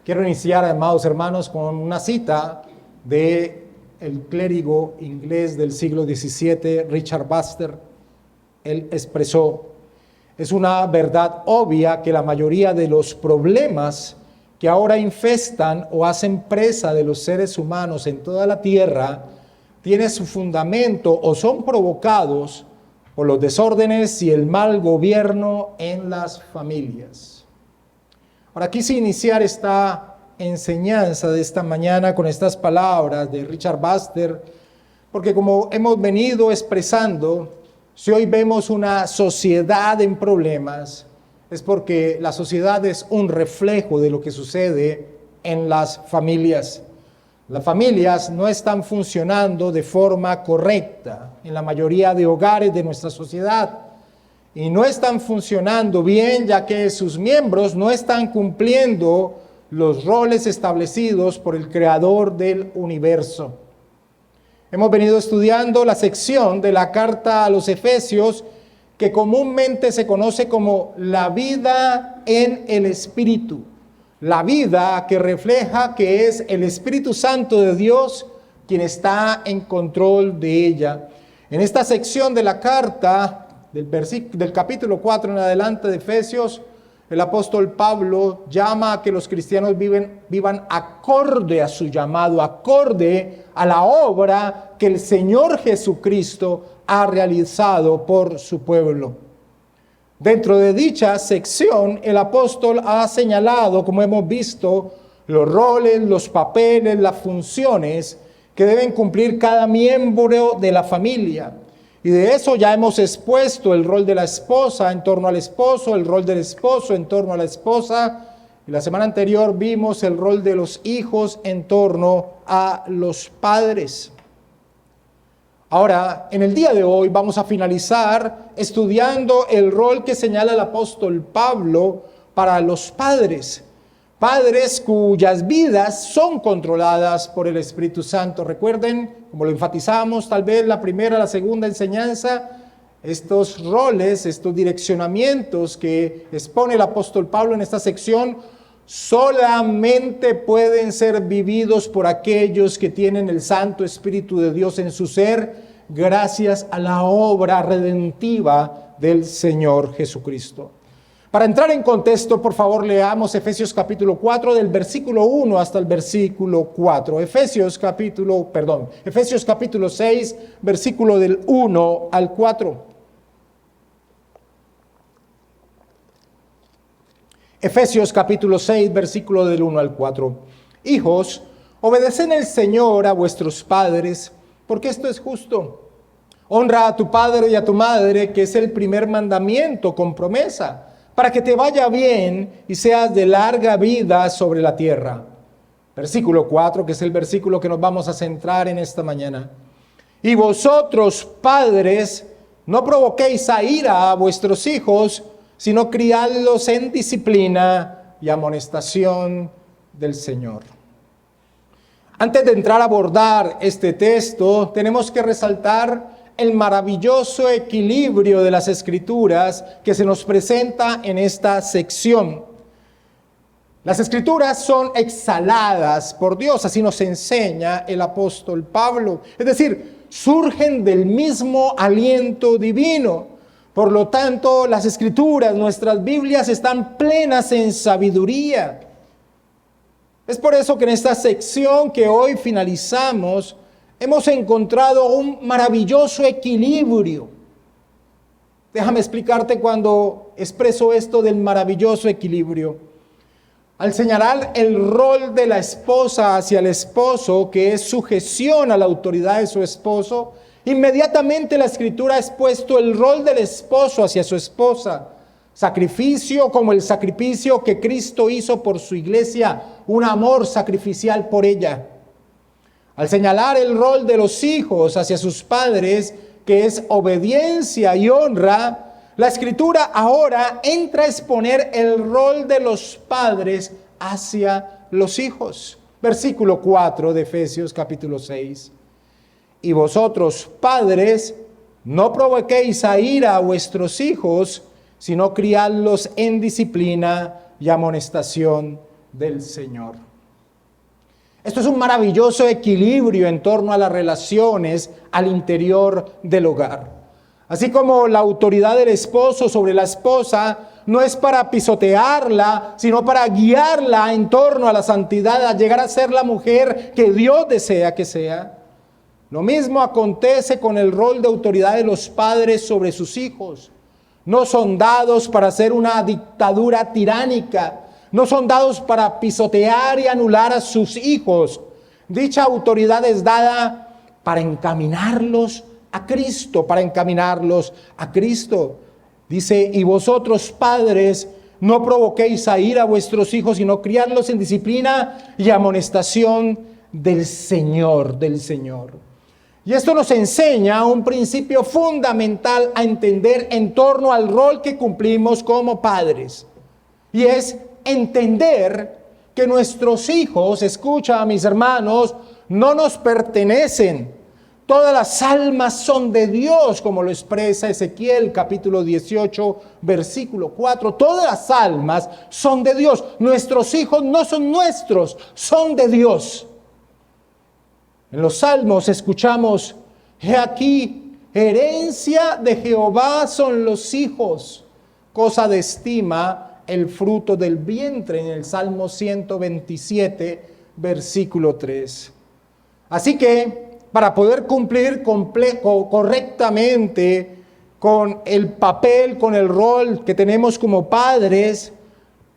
Quiero iniciar, amados hermanos, con una cita de el clérigo inglés del siglo XVII, Richard Baxter. Él expresó: es una verdad obvia que la mayoría de los problemas que ahora infestan o hacen presa de los seres humanos en toda la tierra tienen su fundamento o son provocados por los desórdenes y el mal gobierno en las familias. Ahora quise iniciar esta enseñanza de esta mañana con estas palabras de Richard Baxter, porque como hemos venido expresando, si hoy vemos una sociedad en problemas, es porque la sociedad es un reflejo de lo que sucede en las familias. Las familias no están funcionando de forma correcta en la mayoría de hogares de nuestra sociedad. Y no están funcionando bien, ya que sus miembros no están cumpliendo los roles establecidos por el Creador del universo. Hemos venido estudiando la sección de la carta a los Efesios, que comúnmente se conoce como la vida en el Espíritu. La vida que refleja que es el Espíritu Santo de Dios quien está en control de ella. En esta sección de la carta, del capítulo 4 en adelante de Efesios, el apóstol Pablo llama a que los cristianos vivan acorde a su llamado, acorde a la obra que el Señor Jesucristo ha realizado por su pueblo. Dentro de dicha sección, el apóstol ha señalado, como hemos visto, los roles, los papeles, las funciones que deben cumplir cada miembro de la familia. Y de eso ya hemos expuesto el rol de la esposa en torno al esposo, el rol del esposo en torno a la esposa. Y la semana anterior vimos el rol de los hijos en torno a los padres. Ahora, en el día de hoy vamos a finalizar estudiando el rol que señala el apóstol Pablo para los padres. Padres cuyas vidas son controladas por el Espíritu Santo. Recuerden, como lo enfatizamos tal vez la primera, la segunda enseñanza, estos roles, estos direccionamientos que expone el apóstol Pablo en esta sección, solamente pueden ser vividos por aquellos que tienen el Santo Espíritu de Dios en su ser, gracias a la obra redentiva del Señor Jesucristo. Para entrar en contexto, por favor, leamos Efesios capítulo 4 del versículo 1 hasta el versículo 4. Efesios capítulo 6, versículo del 1 al 4. Efesios capítulo 6, versículo del 1 al 4. Hijos, obedeced el Señor a vuestros padres, porque esto es justo. Honra a tu padre y a tu madre, que es el primer mandamiento con promesa, para que te vaya bien y seas de larga vida sobre la tierra. Versículo 4, que es el versículo que nos vamos a centrar en esta mañana. Y vosotros, padres, no provoquéis a ira a vuestros hijos, sino criadlos en disciplina y amonestación del Señor. Antes de entrar a abordar este texto, tenemos que resaltar el maravilloso equilibrio de las Escrituras que se nos presenta en esta sección. Las Escrituras son exhaladas por Dios, así nos enseña el apóstol Pablo. Es decir, surgen del mismo aliento divino. Por lo tanto, las Escrituras, nuestras Biblias, están plenas en sabiduría. Es por eso que en esta sección que hoy finalizamos, hemos encontrado un maravilloso equilibrio. Déjame explicarte cuando expreso esto del maravilloso equilibrio. Al señalar el rol de la esposa hacia el esposo, que es sujeción a la autoridad de su esposo, inmediatamente la Escritura ha expuesto el rol del esposo hacia su esposa. Sacrificio como el sacrificio que Cristo hizo por su iglesia, un amor sacrificial por ella. Al señalar el rol de los hijos hacia sus padres, que es obediencia y honra, la Escritura ahora entra a exponer el rol de los padres hacia los hijos. Versículo 4 de Efesios capítulo 6. Y vosotros, padres, no provoquéis a ira a vuestros hijos, sino criadlos en disciplina y amonestación del Señor. Esto es un maravilloso equilibrio en torno a las relaciones al interior del hogar. Así como la autoridad del esposo sobre la esposa no es para pisotearla, sino para guiarla en torno a la santidad, a llegar a ser la mujer que Dios desea que sea. Lo mismo acontece con el rol de autoridad de los padres sobre sus hijos. No son dados para hacer una dictadura tiránica, no son dados para pisotear y anular a sus hijos. Dicha autoridad es dada para encaminarlos a Cristo, para encaminarlos a Cristo. Dice, y vosotros padres, no provoquéis a ira a vuestros hijos, sino criadlos en disciplina y amonestación del Señor, del Señor. Y esto nos enseña un principio fundamental a entender en torno al rol que cumplimos como padres. Y es entender que nuestros hijos, escucha, mis hermanos, no nos pertenecen. Todas las almas son de Dios, como lo expresa Ezequiel capítulo 18, versículo 4. Todas las almas son de Dios. Nuestros hijos no son nuestros, son de Dios. En los Salmos escuchamos, he aquí, herencia de Jehová son los hijos, cosa de estima el fruto del vientre, en el Salmo 127, versículo 3. Así que, para poder cumplir correctamente con el papel, con el rol que tenemos como padres,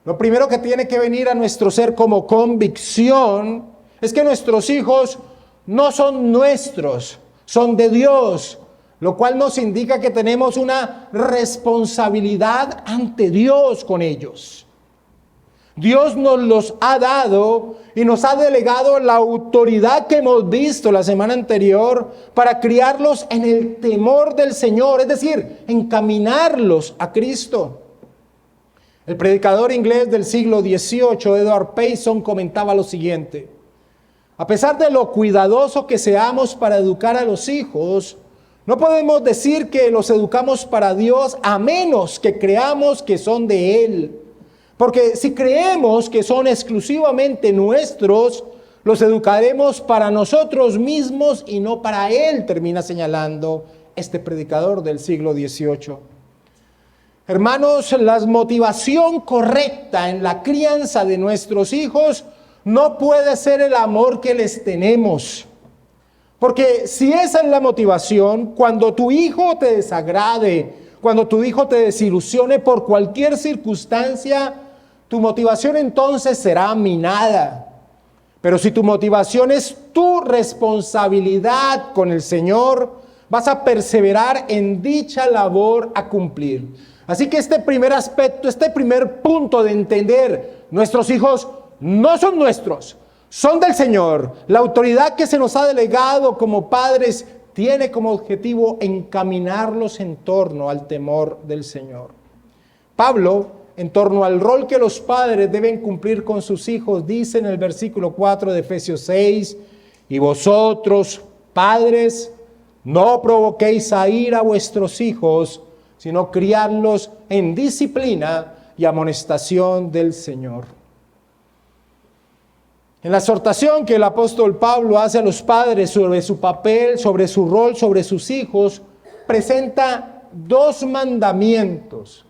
lo primero que tiene que venir a nuestro ser como convicción es que nuestros hijos no son nuestros, son de Dios, lo cual nos indica que tenemos una responsabilidad ante Dios con ellos. Dios nos los ha dado y nos ha delegado la autoridad que hemos visto la semana anterior para criarlos en el temor del Señor, es decir, encaminarlos a Cristo. El predicador inglés del siglo XVIII, Edward Payson, comentaba lo siguiente: a pesar de lo cuidadoso que seamos para educar a los hijos, no podemos decir que los educamos para Dios a menos que creamos que son de Él. Porque si creemos que son exclusivamente nuestros, los educaremos para nosotros mismos y no para Él, termina señalando este predicador del siglo XVIII. Hermanos, la motivación correcta en la crianza de nuestros hijos no puede ser el amor que les tenemos. Porque si esa es la motivación, cuando tu hijo te desagrade, cuando tu hijo te desilusione por cualquier circunstancia, tu motivación entonces será minada. Pero si tu motivación es tu responsabilidad con el Señor, vas a perseverar en dicha labor a cumplir. Así que este primer aspecto, este primer punto de entender, nuestros hijos no son nuestros, son del Señor. La autoridad que se nos ha delegado como padres tiene como objetivo encaminarlos en torno al temor del Señor. Pablo, en torno al rol que los padres deben cumplir con sus hijos, dice en el versículo 4 de Efesios 6, y vosotros, padres, no provoquéis a ira a vuestros hijos, sino criadlos en disciplina y amonestación del Señor. En la exhortación que el apóstol Pablo hace a los padres sobre su papel, sobre su rol, sobre sus hijos, presenta dos mandamientos.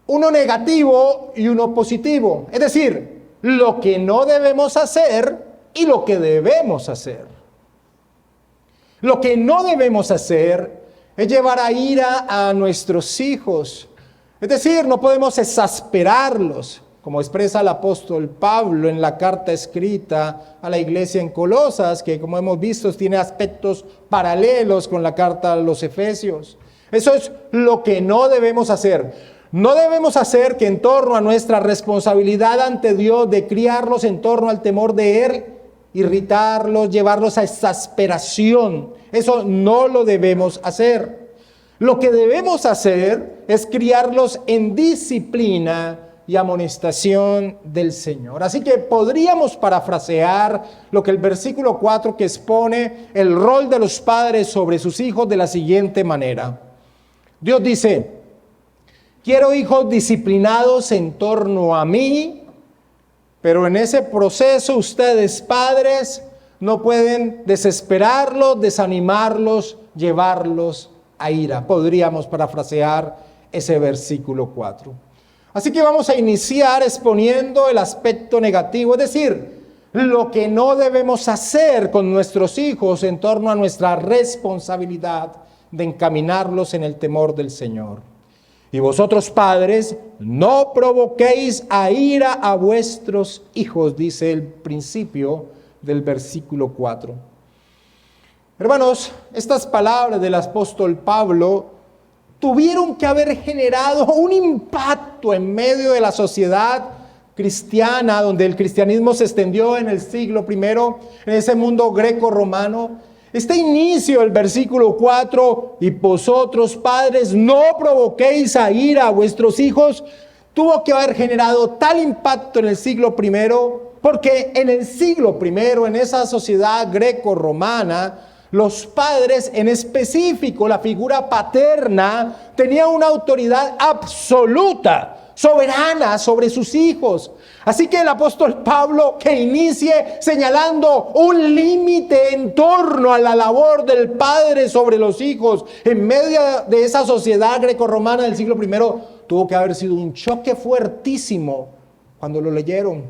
Uno negativo y uno positivo. Es decir, lo que no debemos hacer y lo que debemos hacer. Lo que no debemos hacer es llevar a ira a nuestros hijos. Es decir, no podemos exasperarlos, como expresa el apóstol Pablo en la carta escrita a la iglesia en Colosas, que como hemos visto tiene aspectos paralelos con la carta a los Efesios. Eso es lo que no debemos hacer. No debemos hacer que en torno a nuestra responsabilidad ante Dios de criarlos en torno al temor de Él, irritarlos, llevarlos a exasperación. Eso no lo debemos hacer. Lo que debemos hacer es criarlos en disciplina y amonestación del Señor. Así que podríamos parafrasear lo que el versículo 4 que expone el rol de los padres sobre sus hijos de la siguiente manera. Dios dice: quiero hijos disciplinados en torno a mí, Pero en ese proceso ustedes, padres, no pueden desesperarlos, desanimarlos, llevarlos a ira. Podríamos parafrasear ese versículo 4. Así que vamos a iniciar exponiendo el aspecto negativo, es decir, lo que no debemos hacer con nuestros hijos en torno a nuestra responsabilidad de encaminarlos en el temor del Señor. Y vosotros, padres, no provoquéis a ira a vuestros hijos, dice el principio del versículo 4. Hermanos, estas palabras del apóstol Pablo tuvieron que haber generado un impacto en medio de la sociedad cristiana, donde el cristianismo se extendió en el siglo I, en ese mundo greco-romano. Este inicio del versículo 4, y vosotros padres no provoquéis a ira a vuestros hijos, tuvo que haber generado tal impacto en el siglo I, porque en el siglo I, en esa sociedad greco-romana, los padres, en específico la figura paterna, tenía una autoridad absoluta, soberana sobre sus hijos. Así que el apóstol Pablo, que inicie señalando un límite en torno a la labor del padre sobre los hijos en medio de esa sociedad grecorromana del siglo I, tuvo que haber sido un choque fuertísimo cuando lo leyeron.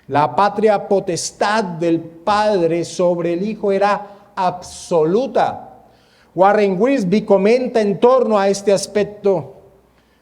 La patria potestad del padre sobre el hijo era absoluta. Warren Wiersbe comenta en torno a este aspecto.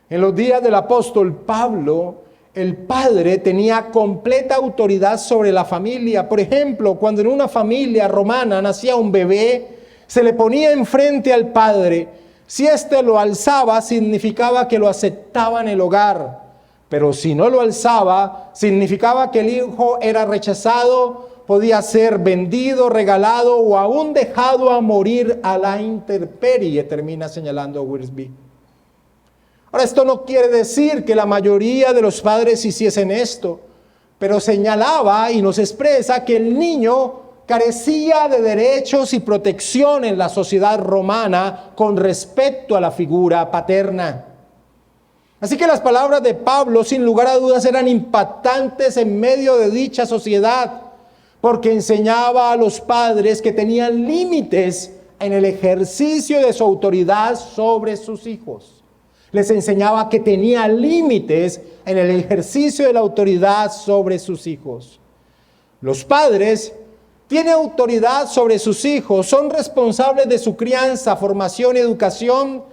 En los días del apóstol Pablo, el padre tenía completa autoridad sobre la familia. Por ejemplo, cuando en una familia romana nacía un bebé, se le ponía enfrente al padre. Si éste lo alzaba, significaba que lo aceptaba en el hogar. Pero si no lo alzaba, significaba que el hijo era rechazado, podía ser vendido, regalado o aún dejado a morir a la intemperie, termina señalando Wiersbe. Ahora, esto no quiere decir que la mayoría de los padres hiciesen esto, pero señalaba y nos expresa que el niño carecía de derechos y protección en la sociedad romana con respecto a la figura paterna. Así que las palabras de Pablo, sin lugar a dudas, eran impactantes en medio de dicha sociedad, porque enseñaba a los padres que tenían límites en el ejercicio de su autoridad sobre sus hijos. Les enseñaba que tenía límites en el ejercicio de la autoridad sobre sus hijos. Los padres tienen autoridad sobre sus hijos, son responsables de su crianza, formación y educación,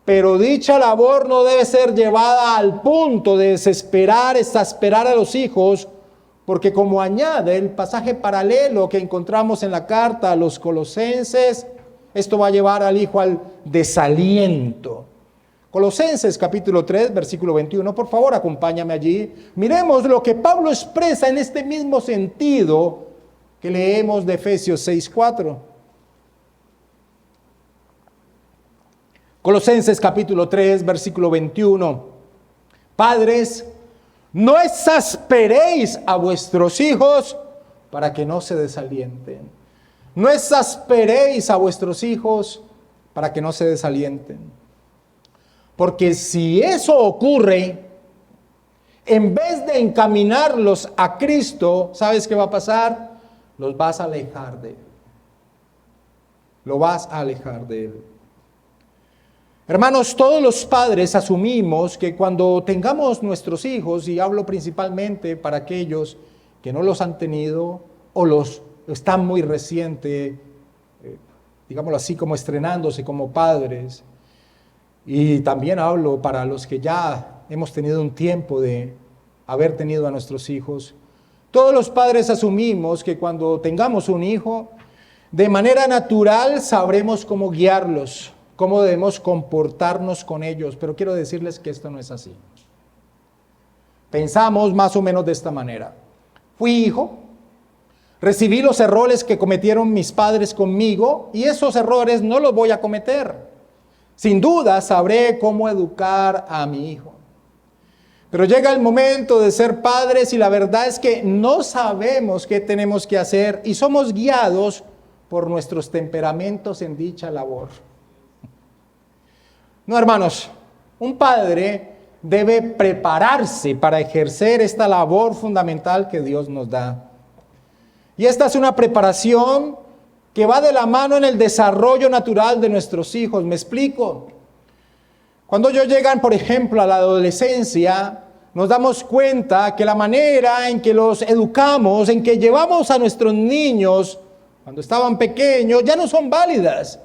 pero dicha labor no debe ser llevada al punto de desesperar, exasperar a los hijos, porque como añade el pasaje paralelo que encontramos en la carta a los Colosenses, esto va a llevar al hijo al desaliento. Colosenses capítulo 3, versículo 21, por favor acompáñame allí. Miremos lo que Pablo expresa en este mismo sentido que leemos de Efesios 6, 4. Colosenses capítulo 3, versículo 21. Padres, no exasperéis a vuestros hijos para que no se desalienten. No exasperéis a vuestros hijos para que no se desalienten. Porque si eso ocurre, en vez de encaminarlos a Cristo, ¿sabes qué va a pasar? Los vas a alejar de Él. Lo vas a alejar de Él. Hermanos, todos los padres asumimos que cuando tengamos nuestros hijos, y hablo principalmente para aquellos que no los han tenido o los están muy reciente, digámoslo así, como estrenándose como padres, y también hablo para los que ya hemos tenido un tiempo de haber tenido a nuestros hijos, todos los padres asumimos que cuando tengamos un hijo, de manera natural sabremos cómo guiarlos, cómo debemos comportarnos con ellos, pero quiero decirles que esto no es así. Pensamos más o menos de esta manera. Fui hijo, recibí los errores que cometieron mis padres conmigo y esos errores no los voy a cometer. Sin duda sabré cómo educar a mi hijo. Pero llega el momento de ser padres y la verdad es que no sabemos qué tenemos que hacer y somos guiados por nuestros temperamentos en dicha labor. No, hermanos, un padre debe prepararse para ejercer esta labor fundamental que Dios nos da. Y esta es una preparación que va de la mano en el desarrollo natural de nuestros hijos. ¿Me explico? Cuando ellos llegan, por ejemplo, a la adolescencia, nos damos cuenta que la manera en que los educamos, en que llevamos a nuestros niños cuando estaban pequeños, ya no son válidas,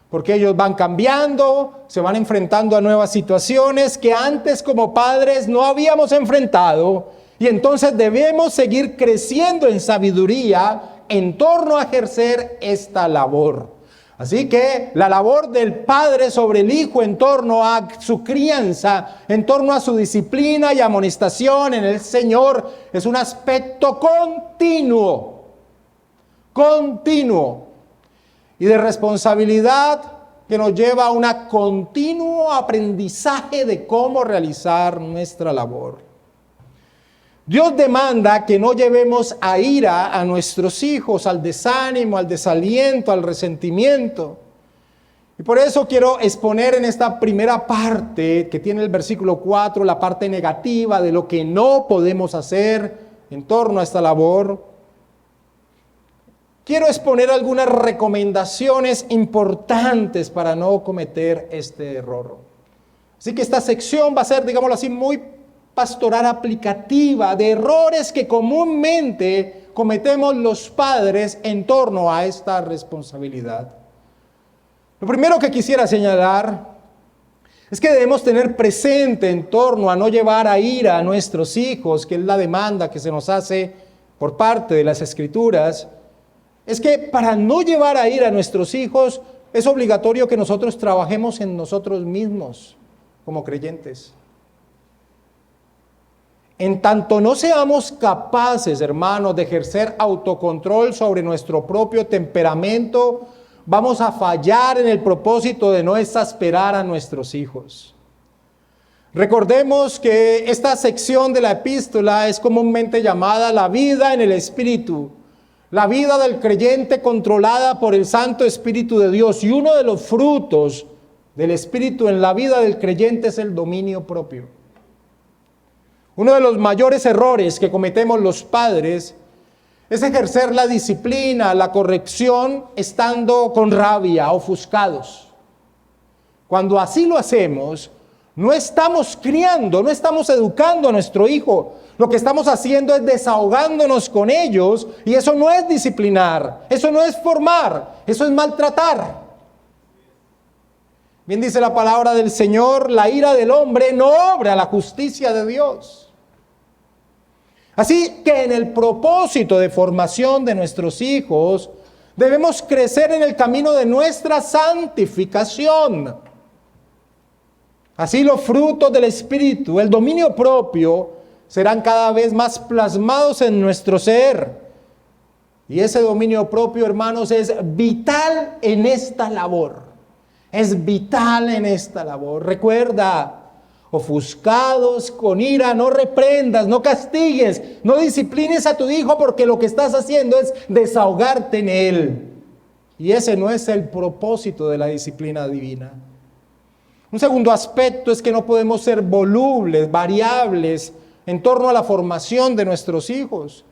porque ellos van cambiando, se van enfrentando a nuevas situaciones que antes como padres no habíamos enfrentado, y entonces debemos seguir creciendo en sabiduría en torno a ejercer esta labor. Así que la labor del padre sobre el hijo en torno a su crianza, en torno a su disciplina y amonestación en el Señor, es un aspecto continuo y de responsabilidad que nos lleva a un continuo aprendizaje de cómo realizar nuestra labor. Dios demanda que no llevemos a ira a nuestros hijos, al desánimo, al desaliento, al resentimiento. Y por eso quiero exponer en esta primera parte que tiene el versículo 4, la parte negativa de lo que no podemos hacer en torno a esta labor. Quiero exponer algunas recomendaciones importantes para no cometer este error. Así que esta sección va a ser, digámoslo así, muy pastoral aplicativa de errores que comúnmente cometemos los padres en torno a esta responsabilidad. Lo primero que quisiera señalar es que debemos tener presente en torno a no llevar a ira a nuestros hijos, que es la demanda que se nos hace por parte de las Escrituras, es que para no llevar a ira a nuestros hijos es obligatorio que nosotros trabajemos en nosotros mismos como creyentes. En tanto no seamos capaces, hermanos, de ejercer autocontrol sobre nuestro propio temperamento, vamos a fallar en el propósito de no exasperar a nuestros hijos. Recordemos que esta sección de la epístola es comúnmente llamada la vida en el Espíritu, la vida del creyente controlada por el Santo Espíritu de Dios. Y uno de los frutos del Espíritu en la vida del creyente es el dominio propio. Uno de los mayores errores que cometemos los padres es ejercer la disciplina, la corrección, estando con rabia, ofuscados. Cuando así lo hacemos, no estamos criando, no estamos educando a nuestro hijo. Lo que estamos haciendo es desahogándonos con ellos, y eso no es disciplinar, eso no es formar, eso es maltratar. Bien dice la palabra del Señor, la ira del hombre no obra la justicia de Dios. Así que en el propósito de formación de nuestros hijos, debemos crecer en el camino de nuestra santificación. Así los frutos del Espíritu, el dominio propio, serán cada vez más plasmados en nuestro ser. Y ese dominio propio, hermanos, es vital en esta labor. Es vital en esta labor. Recuerda, ofuscados con ira, no reprendas, no castigues, no disciplines a tu hijo, porque lo que estás haciendo es desahogarte en él. Y ese no es el propósito de la disciplina divina. Un segundo aspecto es que no podemos ser volubles, variables en torno a la formación de nuestros hijos.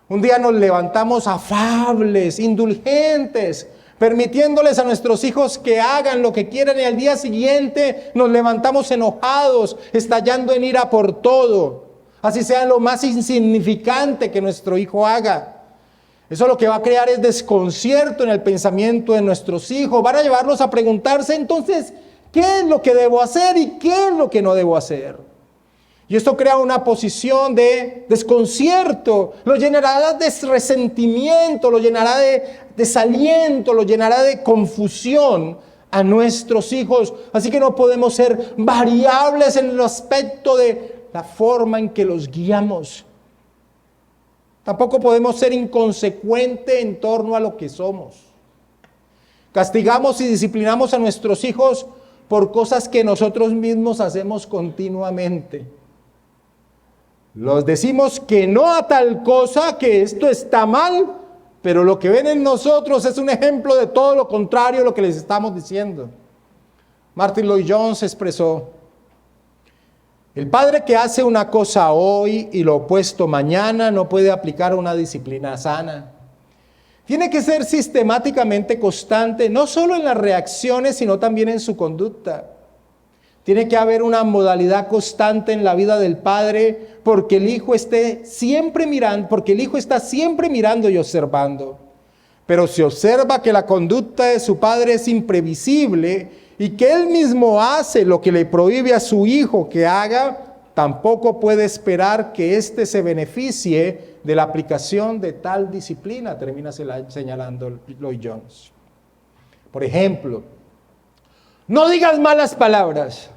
Un día nos levantamos afables, indulgentes, permitiéndoles a nuestros hijos que hagan lo que quieran, y al día siguiente nos levantamos enojados, estallando en ira por todo, así sea lo más insignificante que nuestro hijo haga. Eso lo que va a crear es desconcierto en el pensamiento de nuestros hijos. Van a llevarlos a preguntarse entonces, ¿qué es lo que debo hacer y qué es lo que no debo hacer? Y esto crea una posición de desconcierto, lo llenará de resentimiento, lo llenará de desaliento, lo llenará de confusión a nuestros hijos. Así que no podemos ser variables en el aspecto de la forma en que los guiamos. Tampoco podemos ser inconsecuentes en torno a lo que somos. Castigamos y disciplinamos a nuestros hijos por cosas que nosotros mismos hacemos continuamente. Los decimos que no a tal cosa, que esto está mal, pero lo que ven en nosotros es un ejemplo de todo lo contrario a lo que les estamos diciendo. Martin Lloyd-Jones expresó: El padre que hace una cosa hoy y lo opuesto mañana no puede aplicar una disciplina sana. Tiene que ser sistemáticamente constante, no solo en las reacciones, sino también en su conducta. Tiene que haber una modalidad constante en la vida del padre, porque el hijo está siempre mirando y observando. Pero si observa que la conducta de su padre es imprevisible y que él mismo hace lo que le prohíbe a su hijo que haga, tampoco puede esperar que éste se beneficie de la aplicación de tal disciplina, termina señalando Lloyd Jones. Por ejemplo, no digas malas palabras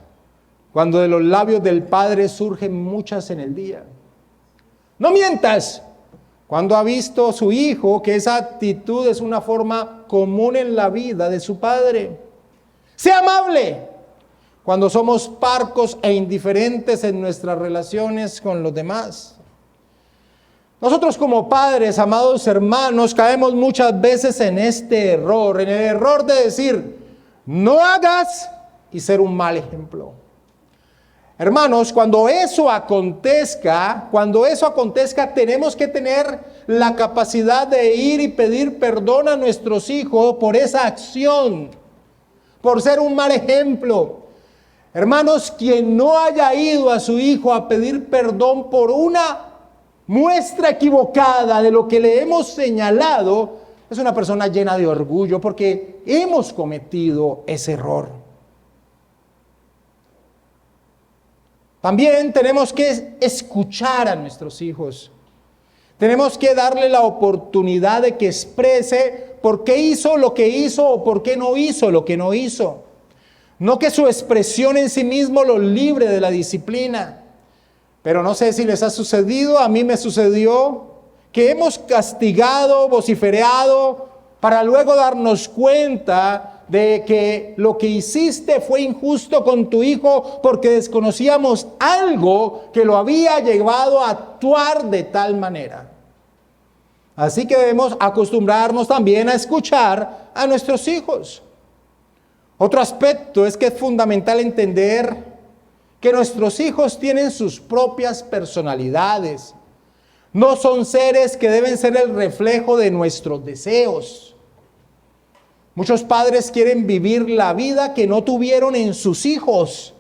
cuando de los labios del padre surgen muchas en el día. No mientas cuando ha visto su hijo que esa actitud es una forma común en la vida de su padre. Sea amable cuando somos parcos e indiferentes en nuestras relaciones con los demás. Nosotros como padres, amados hermanos, caemos muchas veces en este error, en el error de decir, no hagas y ser un mal ejemplo. Hermanos, cuando eso acontezca, tenemos que tener la capacidad de ir y pedir perdón a nuestros hijos por esa acción, por ser un mal ejemplo. Hermanos, quien no haya ido a su hijo a pedir perdón por una muestra equivocada de lo que le hemos señalado, es una persona llena de orgullo porque hemos cometido ese error. También tenemos que escuchar a nuestros hijos. Tenemos que darle la oportunidad de que exprese por qué hizo lo que hizo o por qué no hizo lo que no hizo. No que su expresión en sí mismo lo libre de la disciplina. Pero no sé si les ha sucedido, a mí me sucedió, que hemos castigado, vociferado, para luego darnos cuenta de que lo que hiciste fue injusto con tu hijo porque desconocíamos algo que lo había llevado a actuar de tal manera. Así que debemos acostumbrarnos también a escuchar a nuestros hijos. Otro aspecto es que es fundamental entender que nuestros hijos tienen sus propias personalidades. No son seres que deben ser el reflejo de nuestros deseos. Muchos padres quieren vivir la vida que no tuvieron en sus hijos,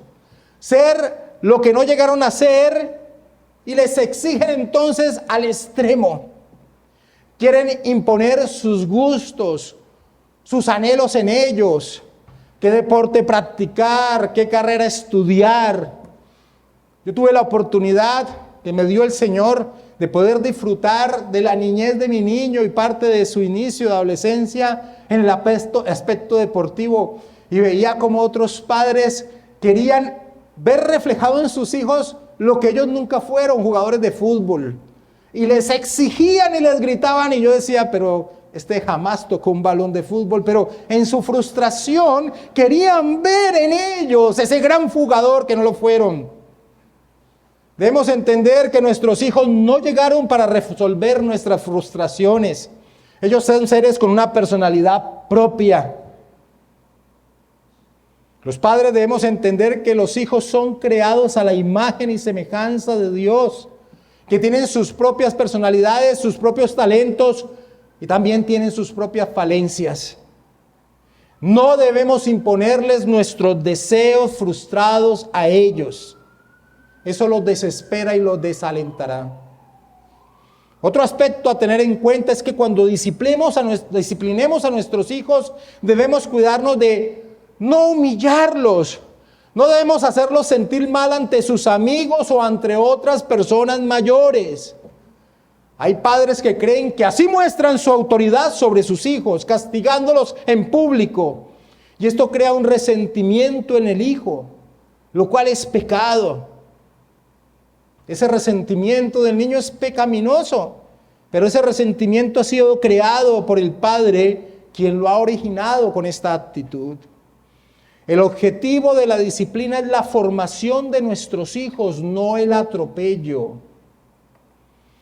ser lo que no llegaron a ser y les exigen entonces al extremo. Quieren imponer sus gustos, sus anhelos en ellos, qué deporte practicar, qué carrera estudiar. Yo tuve la oportunidad que me dio el Señor de poder disfrutar de la niñez de mi niño y parte de su inicio de adolescencia en el aspecto deportivo, y veía como otros padres querían ver reflejado en sus hijos lo que ellos nunca fueron, jugadores de fútbol, y les exigían y les gritaban, y yo decía, pero este jamás tocó un balón de fútbol, pero en su frustración querían ver en ellos ese gran jugador que no lo fueron. Debemos entender que nuestros hijos no llegaron para resolver nuestras frustraciones. Ellos son seres con una personalidad propia. Los padres debemos entender que los hijos son creados a la imagen y semejanza de Dios, que tienen sus propias personalidades, sus propios talentos y también tienen sus propias falencias. No debemos imponerles nuestros deseos frustrados a ellos. Eso los desespera y los desalentará. Otro aspecto a tener en cuenta es que cuando disciplinemos a nuestros hijos, debemos cuidarnos de no humillarlos. No debemos hacerlos sentir mal ante sus amigos o ante otras personas mayores. Hay padres que creen que así muestran su autoridad sobre sus hijos, castigándolos en público. Y esto crea un resentimiento en el hijo, lo cual es pecado. Ese resentimiento del niño es pecaminoso, pero ese resentimiento ha sido creado por el padre, quien lo ha originado con esta actitud. El objetivo de la disciplina es la formación de nuestros hijos, no el atropello.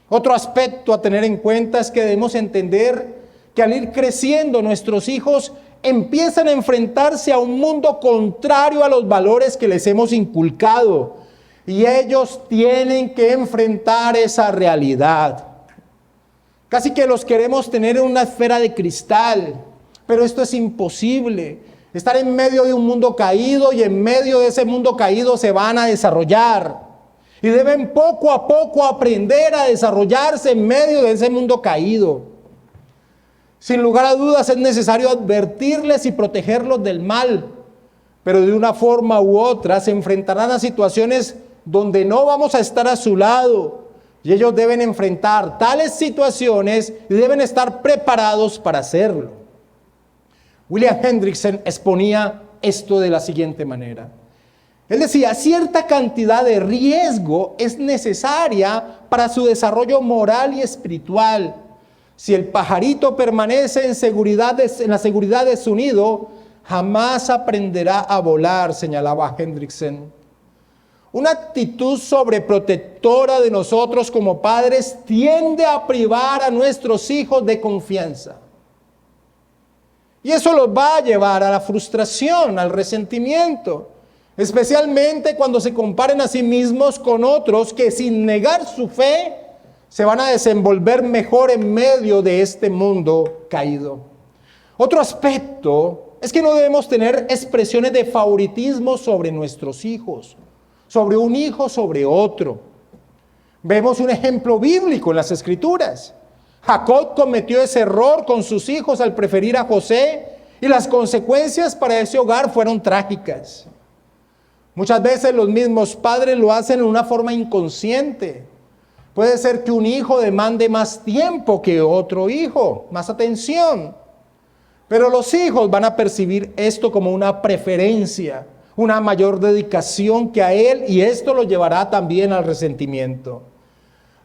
Otro aspecto a tener en cuenta es que debemos entender que al ir creciendo nuestros hijos empiezan a enfrentarse a un mundo contrario a los valores que les hemos inculcado. Y ellos tienen que enfrentar esa realidad. Casi que los queremos tener en una esfera de cristal, pero esto es imposible. Estar en medio de un mundo caído, y en medio de ese mundo caído se van a desarrollar. Y deben poco a poco aprender a desarrollarse en medio de ese mundo caído. Sin lugar a dudas es necesario advertirles y protegerlos del mal, pero de una forma u otra se enfrentarán a situaciones donde no vamos a estar a su lado, y ellos deben enfrentar tales situaciones y deben estar preparados para hacerlo. William Hendrickson exponía esto de la siguiente manera. Él decía, cierta cantidad de riesgo es necesaria para su desarrollo moral y espiritual. Si el pajarito permanece en la seguridad de su nido, jamás aprenderá a volar, señalaba Hendrickson. Una actitud sobreprotectora de nosotros como padres tiende a privar a nuestros hijos de confianza. Y eso los va a llevar a la frustración, al resentimiento, especialmente cuando se comparen a sí mismos con otros que sin negar su fe se van a desenvolver mejor en medio de este mundo caído. Otro aspecto es que no debemos tener expresiones de favoritismo sobre nuestros hijos, sobre un hijo sobre otro. Vemos un ejemplo bíblico en las Escrituras. Jacob cometió ese error con sus hijos al preferir a José, y las consecuencias para ese hogar fueron trágicas. Muchas veces los mismos padres lo hacen en una forma inconsciente. Puede ser que un hijo demande más tiempo que otro hijo, más atención. Pero los hijos van a percibir esto como una preferencia, una mayor dedicación que a él, y esto lo llevará también al resentimiento.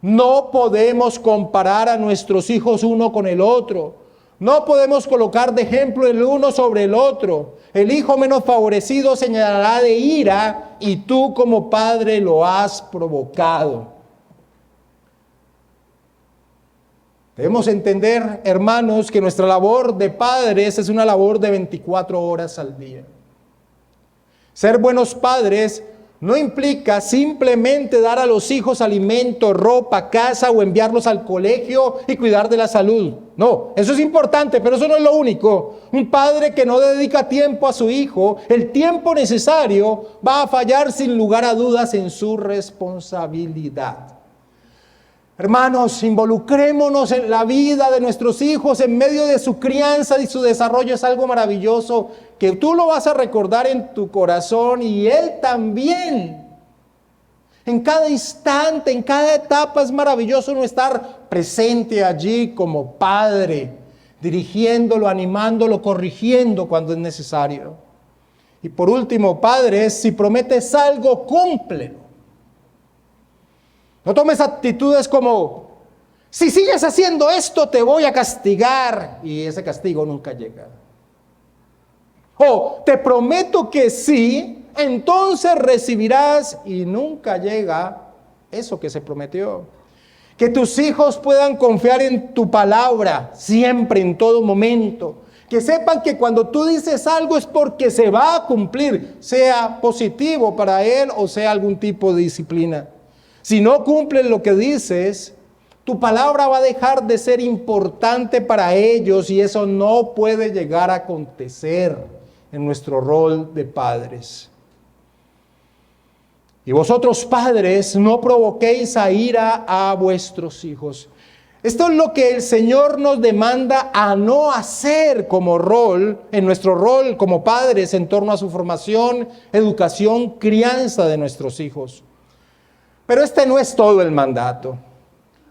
No podemos comparar a nuestros hijos uno con el otro. No podemos colocar de ejemplo el uno sobre el otro. El hijo menos favorecido señalará de ira, y tú como padre lo has provocado. Debemos entender, hermanos, que nuestra labor de padres es una labor de 24 horas al día. Ser buenos padres no implica simplemente dar a los hijos alimento, ropa, casa o enviarlos al colegio y cuidar de la salud. No, eso es importante, pero eso no es lo único. Un padre que no dedica tiempo a su hijo, el tiempo necesario, va a fallar sin lugar a dudas en su responsabilidad. Hermanos, involucrémonos en la vida de nuestros hijos en medio de su crianza y su desarrollo. Es algo maravilloso que tú lo vas a recordar en tu corazón, y él también. En cada instante, en cada etapa es maravilloso no estar presente allí como padre, dirigiéndolo, animándolo, corrigiendo cuando es necesario. Y por último, padres, si prometes algo, cúmplelo. No tomes actitudes como, si sigues haciendo esto te voy a castigar, y ese castigo nunca llega. O te prometo que sí, entonces recibirás, y nunca llega eso que se prometió. Que tus hijos puedan confiar en tu palabra siempre, en todo momento. Que sepan que cuando tú dices algo es porque se va a cumplir, sea positivo para él o sea algún tipo de disciplina. Si no cumples lo que dices, tu palabra va a dejar de ser importante para ellos, y eso no puede llegar a acontecer en nuestro rol de padres. Y vosotros, padres, no provoquéis a ira a vuestros hijos. Esto es lo que el Señor nos demanda a no hacer como rol, en nuestro rol como padres en torno a su formación, educación, crianza de nuestros hijos. Pero este no es todo el mandato.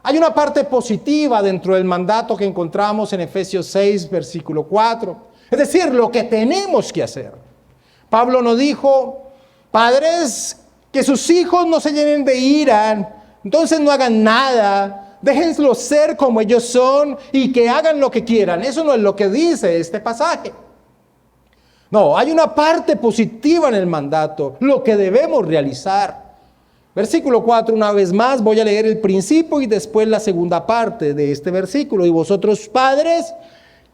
Hay una parte positiva dentro del mandato que encontramos en Efesios 6, versículo 4. Es decir, lo que tenemos que hacer. Pablo nos dijo, padres, que sus hijos no se llenen de ira, entonces no hagan nada, déjenlos ser como ellos son y que hagan lo que quieran. Eso no es lo que dice este pasaje. No, hay una parte positiva en el mandato, lo que debemos realizar. Versículo 4, una vez más, voy a leer el principio y después la segunda parte de este versículo. Y vosotros, padres,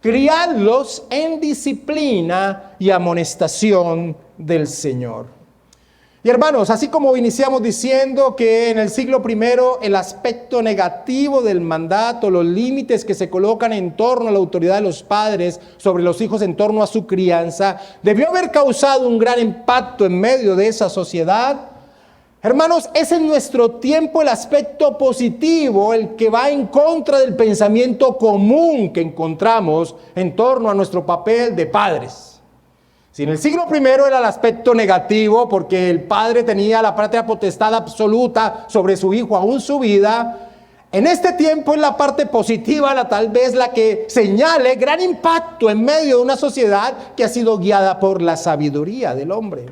criadlos en disciplina y amonestación del Señor. Y hermanos, así como iniciamos diciendo que en el siglo primero el aspecto negativo del mandato, los límites que se colocan en torno a la autoridad de los padres sobre los hijos en torno a su crianza, debió haber causado un gran impacto en medio de esa sociedad. Hermanos, es en nuestro tiempo el aspecto positivo el que va en contra del pensamiento común que encontramos en torno a nuestro papel de padres. Si en el siglo primero era el aspecto negativo, porque el padre tenía la patria potestad absoluta sobre su hijo aún su vida, en este tiempo es la parte positiva, tal vez la que señale gran impacto en medio de una sociedad que ha sido guiada por la sabiduría del hombre.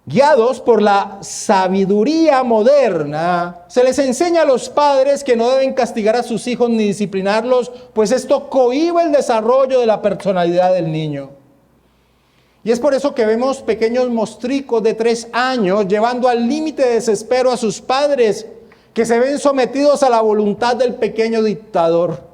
Guiados por la sabiduría moderna, se les enseña a los padres que no deben castigar a sus hijos ni disciplinarlos, pues esto cohíbe el desarrollo de la personalidad del niño. Y es por eso que vemos pequeños mostricos de 3 años llevando al límite de desespero a sus padres, que se ven sometidos a la voluntad del pequeño dictador.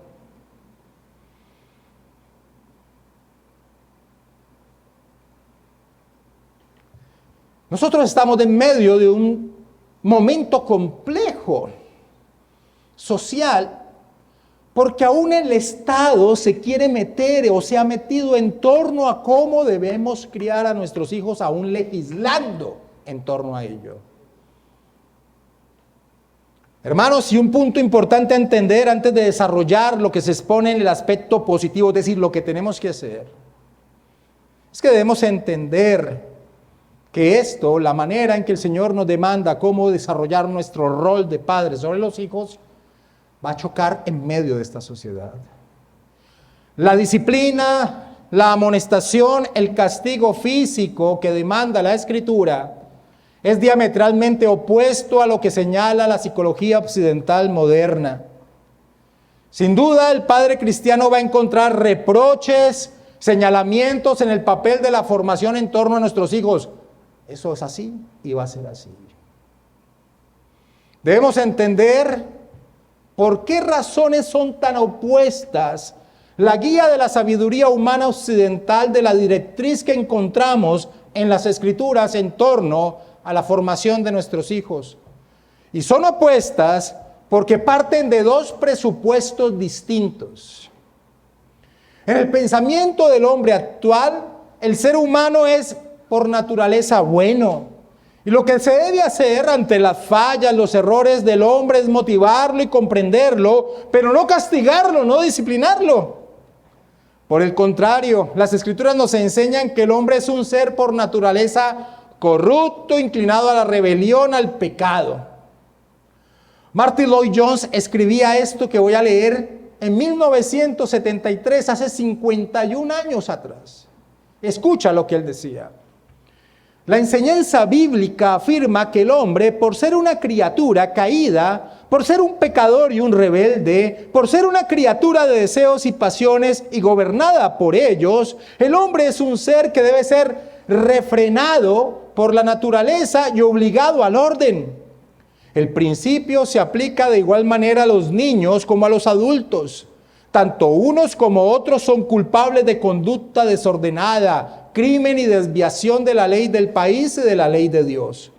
Nosotros estamos en medio de un momento complejo social, porque aún el Estado se quiere meter o se ha metido en torno a cómo debemos criar a nuestros hijos, aún legislando en torno a ello. Hermanos, y un punto importante a entender antes de desarrollar lo que se expone en el aspecto positivo, es decir, lo que tenemos que hacer, es que debemos entender que esto, la manera en que el Señor nos demanda cómo desarrollar nuestro rol de padres sobre los hijos, va a chocar en medio de esta sociedad. La disciplina, la amonestación, el castigo físico que demanda la Escritura es diametralmente opuesto a lo que señala la psicología occidental moderna. Sin duda, el padre cristiano va a encontrar reproches, señalamientos en el papel de la formación en torno a nuestros hijos. Eso es así y va a ser así. Debemos entender por qué razones son tan opuestas la guía de la sabiduría humana occidental de la directriz que encontramos en las Escrituras en torno a la formación de nuestros hijos. Y son opuestas porque parten de 2 presupuestos distintos. En el pensamiento del hombre actual, el ser humano es por naturaleza bueno. Y lo que se debe hacer ante las fallas, los errores del hombre es motivarlo y comprenderlo, pero no castigarlo, no disciplinarlo. Por el contrario, las Escrituras nos enseñan que el hombre es un ser por naturaleza corrupto, inclinado a la rebelión, al pecado. Martyn Lloyd-Jones escribía esto que voy a leer en 1973, hace 51 años atrás. Escucha lo que él decía. La enseñanza bíblica afirma que el hombre, por ser una criatura caída, por ser un pecador y un rebelde, por ser una criatura de deseos y pasiones y gobernada por ellos, el hombre es un ser que debe ser refrenado por la naturaleza y obligado al orden. El principio se aplica de igual manera a los niños como a los adultos. Tanto unos como otros son culpables de conducta desordenada, crimen y desviación de la ley del país y de la ley de Dios.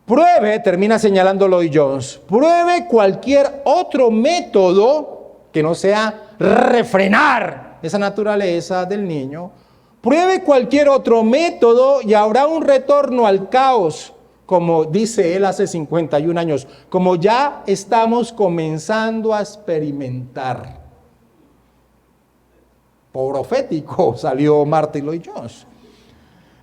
Pruebe, termina señalando Lloyd-Jones, pruebe cualquier otro método que no sea refrenar esa naturaleza del niño. Pruebe cualquier otro método y habrá un retorno al caos, como dice él hace 51 años, como ya estamos comenzando a experimentar. Profético salió Martyn Lloyd-Jones.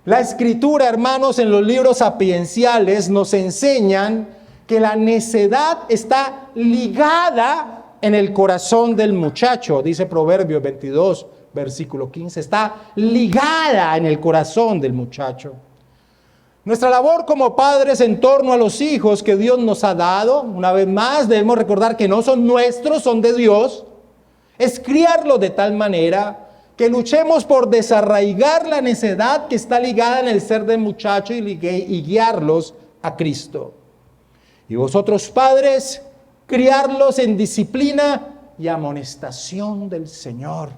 La Escritura, hermanos, en los libros sapienciales nos enseñan que la necedad está ligada en el corazón del muchacho, dice Proverbios 22, versículo 15, está ligada en el corazón del muchacho. Nuestra labor como padres en torno a los hijos que Dios nos ha dado, una vez más debemos recordar que no son nuestros, son de Dios, es criarlos de tal manera que luchemos por desarraigar la necedad que está ligada en el ser del muchacho y guiarlos a Cristo. Y vosotros, padres, criarlos en disciplina y amonestación del Señor.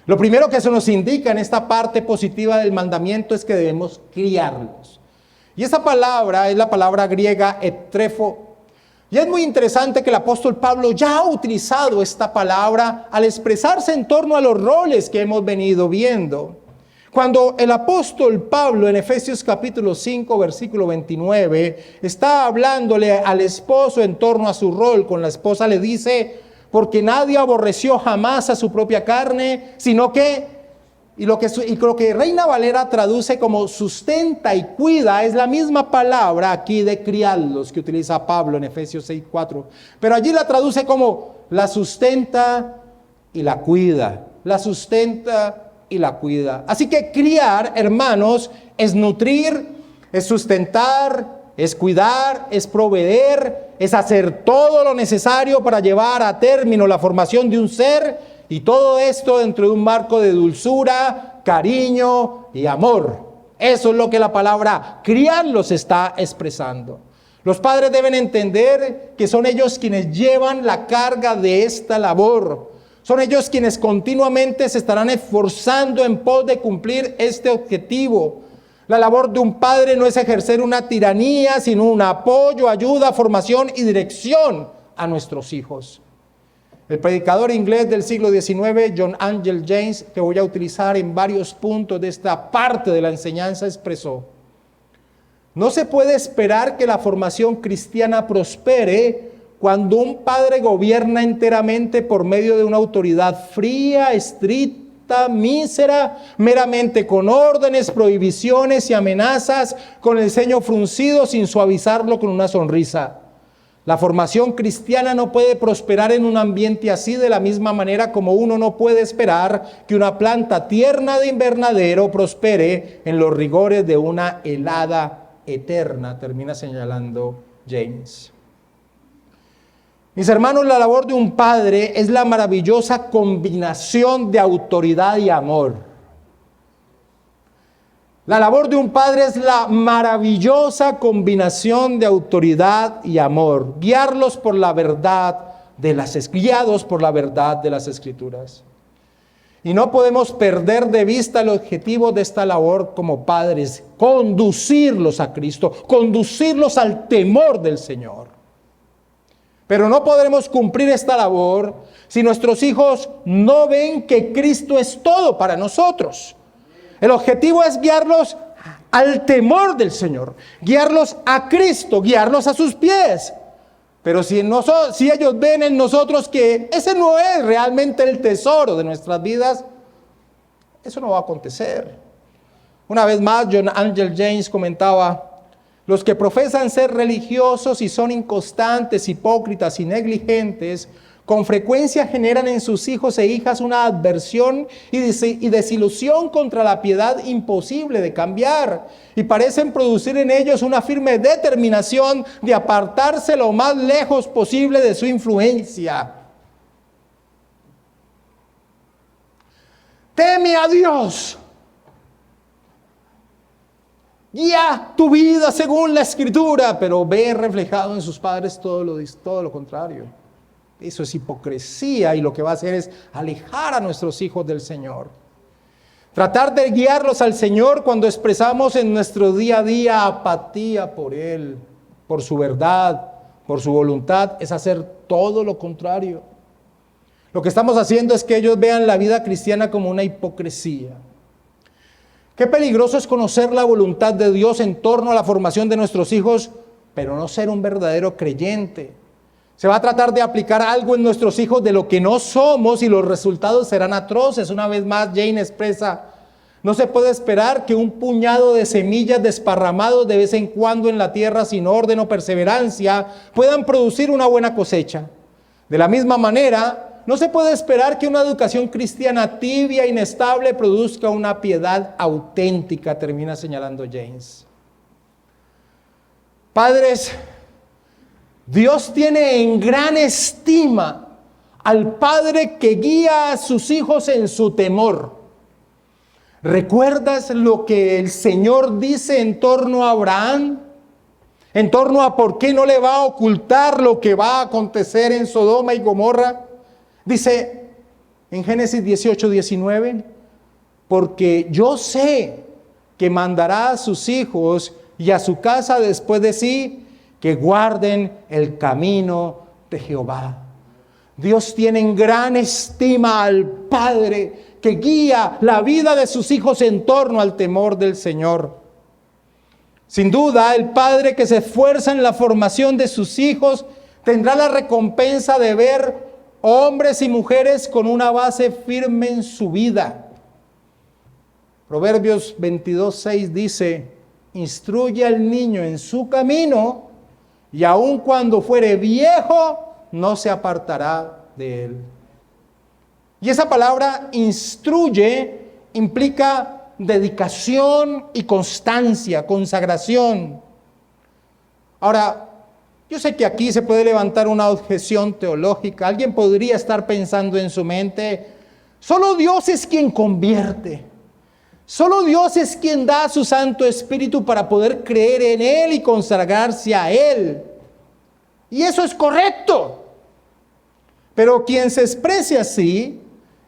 Lo primero que se nos indica en esta parte positiva del mandamiento es que debemos criarlos. Y esa palabra es la palabra griega etrefo. Y es muy interesante que el apóstol Pablo ya ha utilizado esta palabra al expresarse en torno a los roles que hemos venido viendo. Cuando el apóstol Pablo en Efesios capítulo 5, versículo 29, está hablándole al esposo en torno a su rol con la esposa, le dice: porque nadie aborreció jamás a su propia carne, sino que, y lo que Reina Valera traduce como sustenta y cuida, es la misma palabra aquí de criarlos que utiliza Pablo en Efesios 6:4. Pero allí la traduce como la sustenta y la cuida. La sustenta y la cuida. Así que criar, hermanos, es nutrir, es sustentar, es cuidar, es proveer, es hacer todo lo necesario para llevar a término la formación de un ser, y todo esto dentro de un marco de dulzura, cariño y amor. Eso es lo que la palabra criarlos está expresando. Los padres deben entender que son ellos quienes llevan la carga de esta labor. Son ellos quienes continuamente se estarán esforzando en pos de cumplir este objetivo. La labor de un padre no es ejercer una tiranía, sino un apoyo, ayuda, formación y dirección a nuestros hijos. El predicador inglés del siglo XIX, John Angell James, que voy a utilizar en varios puntos de esta parte de la enseñanza, expresó: no se puede esperar que la formación cristiana prospere cuando un padre gobierna enteramente por medio de una autoridad fría, estricta, mísera, meramente con órdenes, prohibiciones y amenazas, con el ceño fruncido sin suavizarlo con una sonrisa. La formación cristiana no puede prosperar en un ambiente así, de la misma manera como uno no puede esperar que una planta tierna de invernadero prospere en los rigores de una helada eterna, termina señalando James. Mis hermanos, la labor de un padre es la maravillosa combinación de autoridad y amor. La labor de un padre es la maravillosa combinación de autoridad y amor, guiados por la verdad de las Escrituras. Y no podemos perder de vista el objetivo de esta labor como padres: conducirlos a Cristo, conducirlos al temor del Señor. Pero no podremos cumplir esta labor si nuestros hijos no ven que Cristo es todo para nosotros. El objetivo es guiarlos al temor del Señor, guiarlos a Cristo, guiarlos a sus pies. Pero si ellos ven en nosotros que ese no es realmente el tesoro de nuestras vidas, eso no va a acontecer. Una vez más, John Angell James comentaba: los que profesan ser religiosos y son inconstantes, hipócritas y negligentes, con frecuencia generan en sus hijos e hijas una adversión y desilusión contra la piedad imposible de cambiar, y parecen producir en ellos una firme determinación de apartarse lo más lejos posible de su influencia. Teme a Dios. Guía tu vida según la Escritura, pero ve reflejado en sus padres todo lo contrario. Eso es hipocresía, y lo que va a hacer es alejar a nuestros hijos del Señor. Tratar de guiarlos al Señor cuando expresamos en nuestro día a día apatía por Él, por su verdad, por su voluntad, es hacer todo lo contrario. Lo que estamos haciendo es que ellos vean la vida cristiana como una hipocresía. Qué peligroso es conocer la voluntad de Dios en torno a la formación de nuestros hijos, pero no ser un verdadero creyente. Se va a tratar de aplicar algo en nuestros hijos de lo que no somos, y los resultados serán atroces. Una vez más, Jane expresa: no se puede esperar que un puñado de semillas desparramados de vez en cuando en la tierra sin orden o perseverancia puedan producir una buena cosecha. De la misma manera, no se puede esperar que una educación cristiana tibia e inestable produzca una piedad auténtica, termina señalando James. Padres, Dios tiene en gran estima al padre que guía a sus hijos en su temor. ¿Recuerdas lo que el Señor dice en torno a Abraham? En torno a por qué no le va a ocultar lo que va a acontecer en Sodoma y Gomorra. Dice: en Génesis 18:19, porque yo sé que mandará a sus hijos y a su casa después de sí, que guarden el camino de Jehová. Dios tiene en gran estima al Padre que guía la vida de sus hijos en torno al temor del Señor. Sin duda, el padre que se esfuerza en la formación de sus hijos tendrá la recompensa de ver hombres y mujeres con una base firme en su vida. Proverbios 22:6 dice: instruye al niño en su camino, y aun cuando fuere viejo, no se apartará de él. Y esa palabra instruye implica dedicación y constancia, consagración. Ahora, yo sé que aquí se puede levantar una objeción teológica. Alguien podría estar pensando en su mente: solo Dios es quien convierte. Solo Dios es quien da su Santo Espíritu para poder creer en Él y consagrarse a Él. Y eso es correcto. Pero quien se exprese así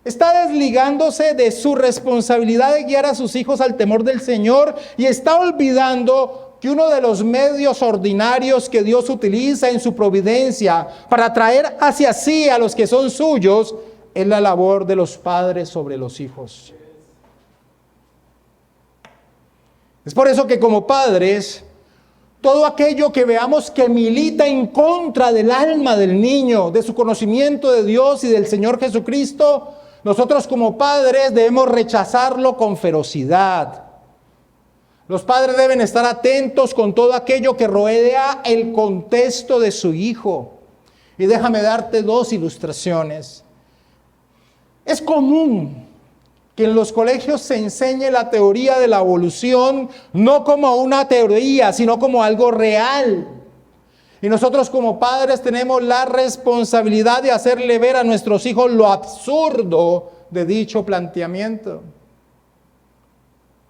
está desligándose de su responsabilidad de guiar a sus hijos al temor del Señor y está olvidando que uno de los medios ordinarios que Dios utiliza en su providencia para atraer hacia sí a los que son suyos es la labor de los padres sobre los hijos. Es por eso que como padres, todo aquello que veamos que milita en contra del alma del niño, de su conocimiento de Dios y del Señor Jesucristo, nosotros como padres debemos rechazarlo con ferocidad. Los padres deben estar atentos con todo aquello que rodea el contexto de su hijo. Y déjame darte dos ilustraciones. Es común que en los colegios se enseñe la teoría de la evolución no como una teoría, sino como algo real. Y nosotros como padres tenemos la responsabilidad de hacerle ver a nuestros hijos lo absurdo de dicho planteamiento.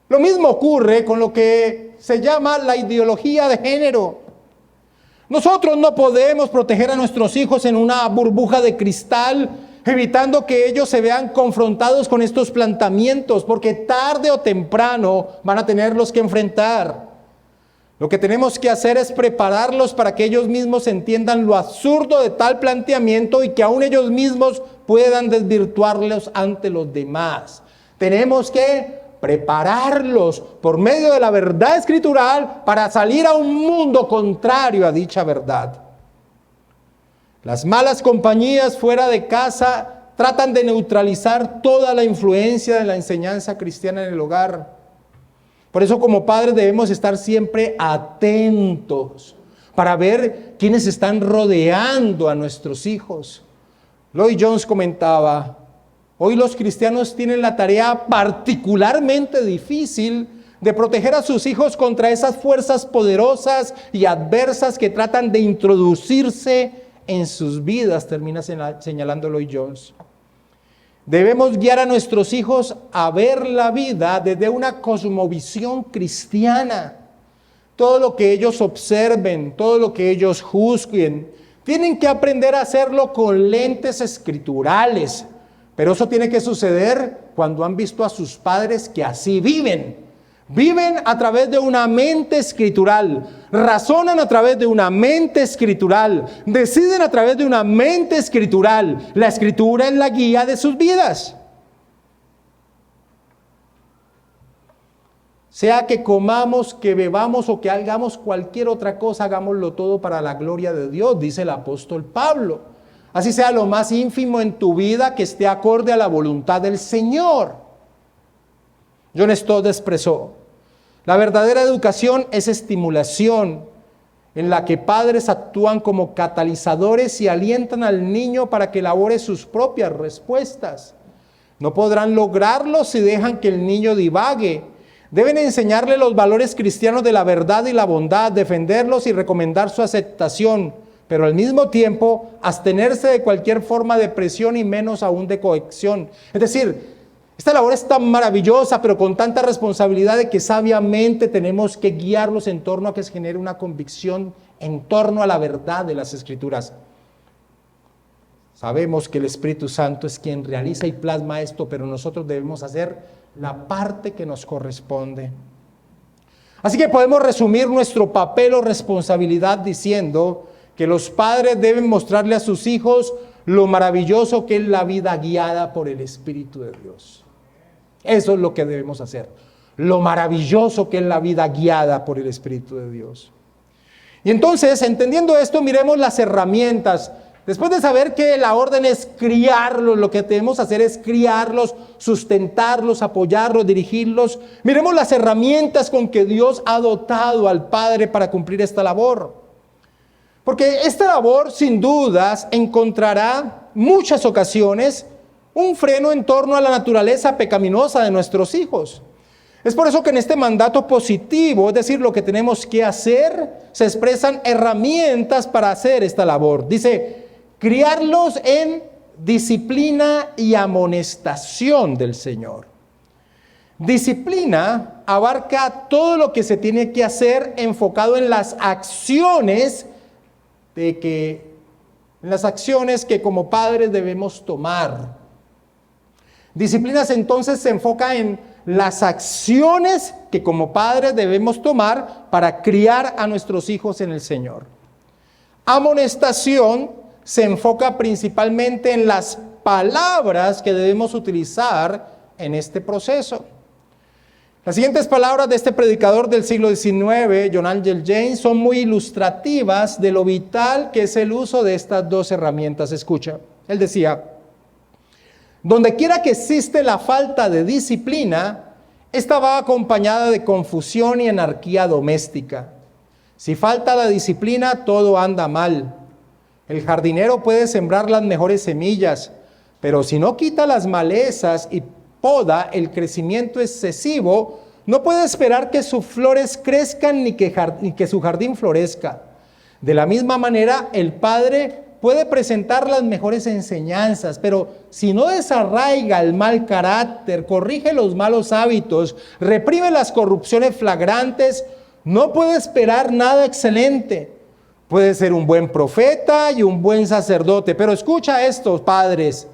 Lo mismo ocurre con lo que se llama la ideología de género. Nosotros no podemos proteger a nuestros hijos en una burbuja de cristal, evitando que ellos se vean confrontados con estos planteamientos, porque tarde o temprano van a tenerlos que enfrentar. Lo que tenemos que hacer es prepararlos para que ellos mismos entiendan lo absurdo de tal planteamiento y que aún ellos mismos puedan desvirtuarlos ante los demás. Tenemos que prepararlos por medio de la verdad escritural para salir a un mundo contrario a dicha verdad. Las malas compañías fuera de casa tratan de neutralizar toda la influencia de la enseñanza cristiana en el hogar. Por eso como padres debemos estar siempre atentos para ver quiénes están rodeando a nuestros hijos. Lloyd Jones comentaba: hoy los cristianos tienen la tarea particularmente difícil de proteger a sus hijos contra esas fuerzas poderosas y adversas que tratan de introducirse en sus vidas, termina señalando Lloyd Jones. Debemos guiar a nuestros hijos a ver la vida desde una cosmovisión cristiana. Todo lo que ellos observen, todo lo que ellos juzguen, tienen que aprender a hacerlo con lentes escriturales. Pero eso tiene que suceder cuando han visto a sus padres que así viven. Viven a través de una mente escritural, razonan a través de una mente escritural, deciden a través de una mente escritural. La escritura es la guía de sus vidas. Sea que comamos, que bebamos o que hagamos cualquier otra cosa, hagámoslo todo para la gloria de Dios, dice el apóstol Pablo. Así sea lo más ínfimo en tu vida que esté acorde a la voluntad del Señor. John Stott expresó: la verdadera educación es estimulación, en la que padres actúan como catalizadores y alientan al niño para que elabore sus propias respuestas. No podrán lograrlo si dejan que el niño divague. Deben enseñarle los valores cristianos de la verdad y la bondad, defenderlos y recomendar su aceptación, pero al mismo tiempo abstenerse de cualquier forma de presión y menos aún de coacción. Es decir, esta labor es tan maravillosa, pero con tanta responsabilidad de que sabiamente tenemos que guiarlos en torno a que se genere una convicción en torno a la verdad de las Escrituras. Sabemos que el Espíritu Santo es quien realiza y plasma esto, pero nosotros debemos hacer la parte que nos corresponde. Así que podemos resumir nuestro papel o responsabilidad diciendo que los padres deben mostrarle a sus hijos lo maravilloso que es la vida guiada por el Espíritu de Dios. Eso es lo que debemos hacer. Lo maravilloso que es la vida guiada por el Espíritu de Dios. Y entonces, entendiendo esto, miremos las herramientas. Después de saber que la orden es criarlos, lo que debemos hacer es criarlos, sustentarlos, apoyarlos, dirigirlos. Miremos las herramientas con que Dios ha dotado al Padre para cumplir esta labor. Porque esta labor, sin dudas, encontrará muchas ocasiones un freno en torno a la naturaleza pecaminosa de nuestros hijos. Es por eso que en este mandato positivo, es decir, lo que tenemos que hacer, se expresan herramientas para hacer esta labor. Dice, criarlos en disciplina y amonestación del Señor. Disciplina abarca todo lo que se tiene que hacer enfocado en las acciones que como padres debemos tomar. Disciplinas entonces se enfoca en las acciones que como padres debemos tomar para criar a nuestros hijos en el Señor. Amonestación se enfoca principalmente en las palabras que debemos utilizar en este proceso. Las siguientes palabras de este predicador del siglo XIX, John Angel James, son muy ilustrativas de lo vital que es el uso de estas dos herramientas. Escucha, él decía: donde quiera que existe la falta de disciplina, esta va acompañada de confusión y anarquía doméstica. Si falta la disciplina, todo anda mal. El jardinero puede sembrar las mejores semillas, pero si no quita las malezas y poda el crecimiento excesivo, no puede esperar que sus flores crezcan ni que su jardín florezca. De la misma manera, el padre puede presentar las mejores enseñanzas, pero si no desarraiga el mal carácter, corrige los malos hábitos, reprime las corrupciones flagrantes, no puede esperar nada excelente. Puede ser un buen profeta y un buen sacerdote, pero escucha esto, padres: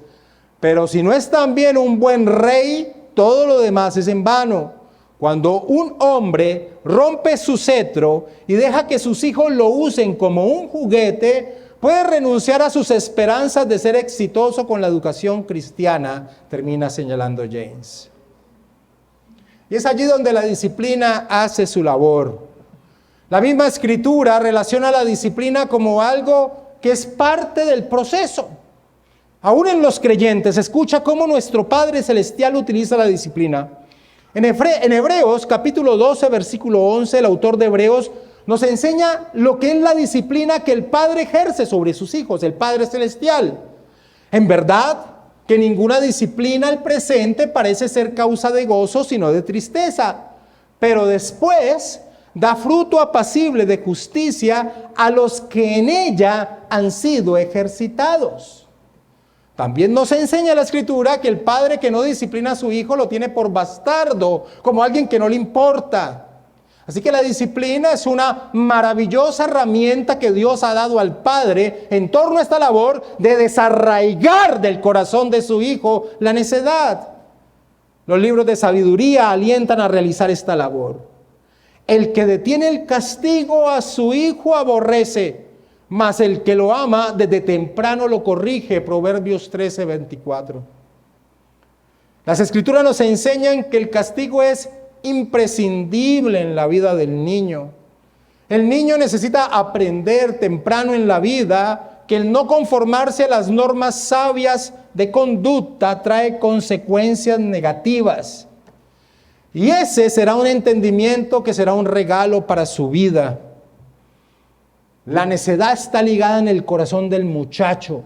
pero si no es también un buen rey, todo lo demás es en vano. Cuando un hombre rompe su cetro y deja que sus hijos lo usen como un juguete, puede renunciar a sus esperanzas de ser exitoso con la educación cristiana, termina señalando James. Y es allí donde la disciplina hace su labor. La misma Escritura relaciona la disciplina como algo que es parte del proceso. Aún en los creyentes, escucha cómo nuestro Padre Celestial utiliza la disciplina. En Hebreos capítulo 12, versículo 11, el autor de Hebreos nos enseña lo que es la disciplina que el Padre ejerce sobre sus hijos, el Padre Celestial. En verdad que ninguna disciplina al presente parece ser causa de gozo, sino de tristeza. Pero después da fruto apacible de justicia a los que en ella han sido ejercitados. También nos enseña la Escritura que el padre que no disciplina a su hijo lo tiene por bastardo, como alguien que no le importa. Así que la disciplina es una maravillosa herramienta que Dios ha dado al padre en torno a esta labor de desarraigar del corazón de su hijo la necedad. Los libros de sabiduría alientan a realizar esta labor. El que detiene el castigo a su hijo aborrece, mas el que lo ama desde temprano lo corrige. Proverbios 13, 24. Las Escrituras nos enseñan que el castigo es imprescindible en la vida del niño. El niño necesita aprender temprano en la vida que el no conformarse a las normas sabias de conducta trae consecuencias negativas. Y ese será un entendimiento que será un regalo para su vida. La necedad está ligada en el corazón del muchacho,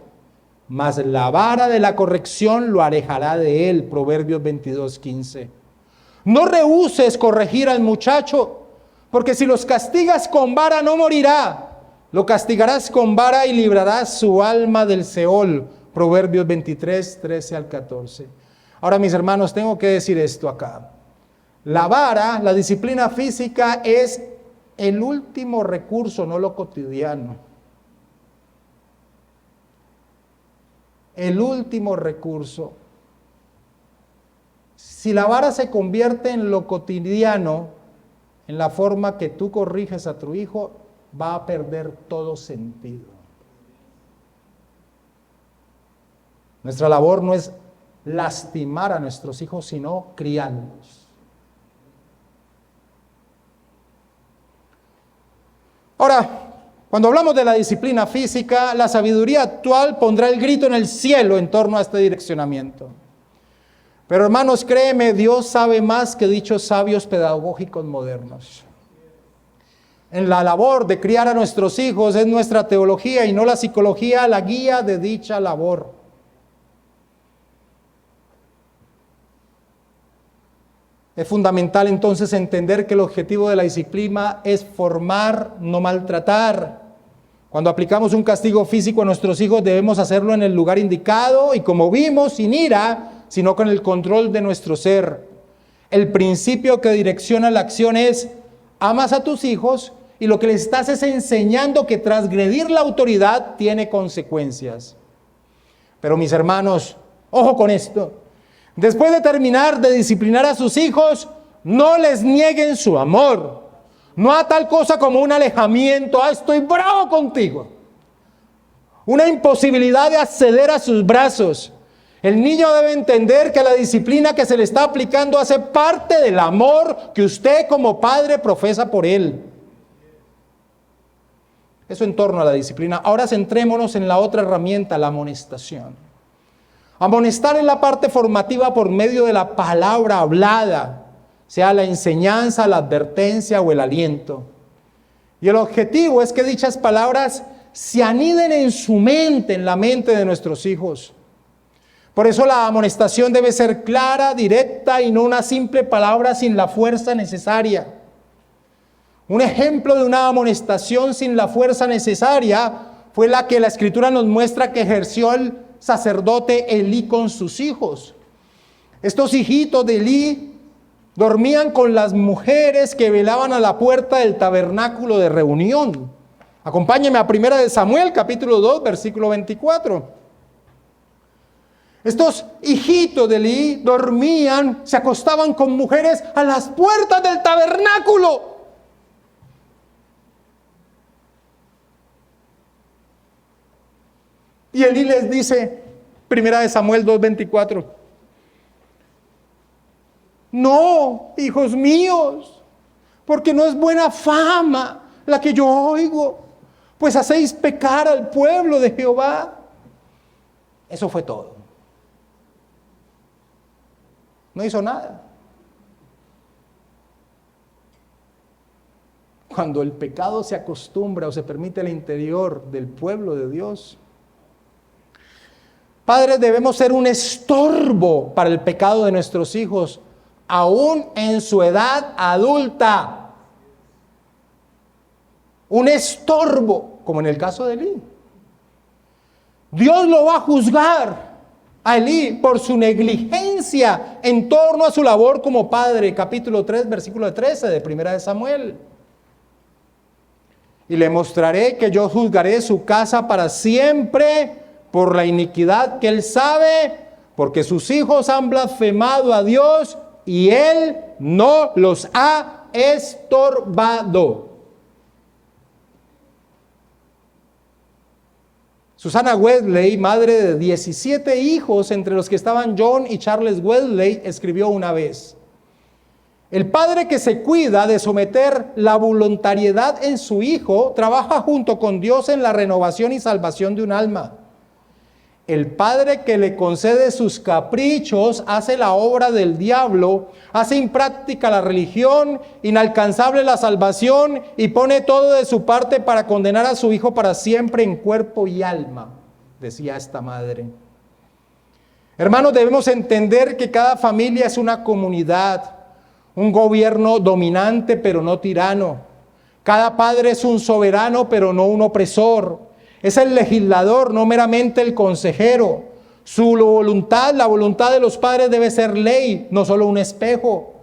mas la vara de la corrección lo alejará de él. Proverbios 22, 15. No rehúses corregir al muchacho, porque si los castigas con vara no morirá. Lo castigarás con vara y librarás su alma del Seol. Proverbios 23, 13 al 14. Ahora, mis hermanos, tengo que decir esto acá. La vara, la disciplina física, es el último recurso, no lo cotidiano. el último recurso. Si la vara se convierte en lo cotidiano, en la forma que tú corriges a tu hijo, va a perder todo sentido. Nuestra labor no es lastimar a nuestros hijos, sino criarlos. Ahora, cuando hablamos de la disciplina física, la sabiduría actual pondrá el grito en el cielo en torno a este direccionamiento. Pero hermanos, créeme, Dios sabe más que dichos sabios pedagógicos modernos. En la labor de criar a nuestros hijos es nuestra teología y no la psicología la guía de dicha labor. Es fundamental entonces entender que el objetivo de la disciplina es formar, no maltratar. Cuando aplicamos un castigo físico a nuestros hijos debemos hacerlo en el lugar indicado y, como vimos, sin ira, sino con el control de nuestro ser. El principio que direcciona la acción es: amas a tus hijos y lo que les estás es enseñando que transgredir la autoridad tiene consecuencias. Pero mis hermanos, ojo con esto. Después de terminar de disciplinar a sus hijos, no les nieguen su amor. No a tal cosa como un alejamiento, estoy bravo contigo. Una imposibilidad de acceder a sus brazos. El niño debe entender que la disciplina que se le está aplicando hace parte del amor que usted como padre profesa por él. Eso en torno a la disciplina. Ahora centrémonos en la otra herramienta, la amonestación. Amonestar es la parte formativa por medio de la palabra hablada, sea la enseñanza, la advertencia o el aliento. Y el objetivo es que dichas palabras se aniden en su mente, en la mente de nuestros hijos. Por eso la amonestación debe ser clara, directa y no una simple palabra sin la fuerza necesaria. Un ejemplo de una amonestación sin la fuerza necesaria fue la que la Escritura nos muestra que ejerció el sacerdote Elí con sus hijos. Estos hijitos de Elí dormían con las mujeres que velaban a la puerta del tabernáculo de reunión. Acompáñenme a 1 Samuel, capítulo 2, versículo 24. Estos hijitos de Elí dormían, se acostaban con mujeres a las puertas del tabernáculo. Y Elí les dice, 1 Samuel 2:24, no, hijos míos, porque no es buena fama la que yo oigo, pues hacéis pecar al pueblo de Jehová. Eso fue todo. No hizo nada. Cuando el pecado se acostumbra o se permite al interior del pueblo de Dios, padres, debemos ser un estorbo para el pecado de nuestros hijos, aún en su edad adulta. Un estorbo, como en el caso de Elí. Dios lo va a juzgar a Elí por su negligencia en torno a su labor como padre. Capítulo 3, versículo 13 de 1 Samuel. Y le mostraré que yo juzgaré su casa para siempre por la iniquidad que él sabe, porque sus hijos han blasfemado a Dios y él no los ha estorbado. Susana Wesley, madre de 17 hijos, entre los que estaban John y Charles Wesley, escribió una vez: el padre que se cuida de someter la voluntariedad en su hijo, trabaja junto con Dios en la renovación y salvación de un alma. El padre que le concede sus caprichos hace la obra del diablo, hace impráctica la religión, inalcanzable la salvación y pone todo de su parte para condenar a su hijo para siempre en cuerpo y alma, decía esta madre. Hermanos, debemos entender que cada familia es una comunidad, un gobierno dominante pero no tirano. Cada padre es un soberano pero no un opresor. Es el legislador, no meramente el consejero. Su voluntad, la voluntad de los padres debe ser ley, no solo un espejo.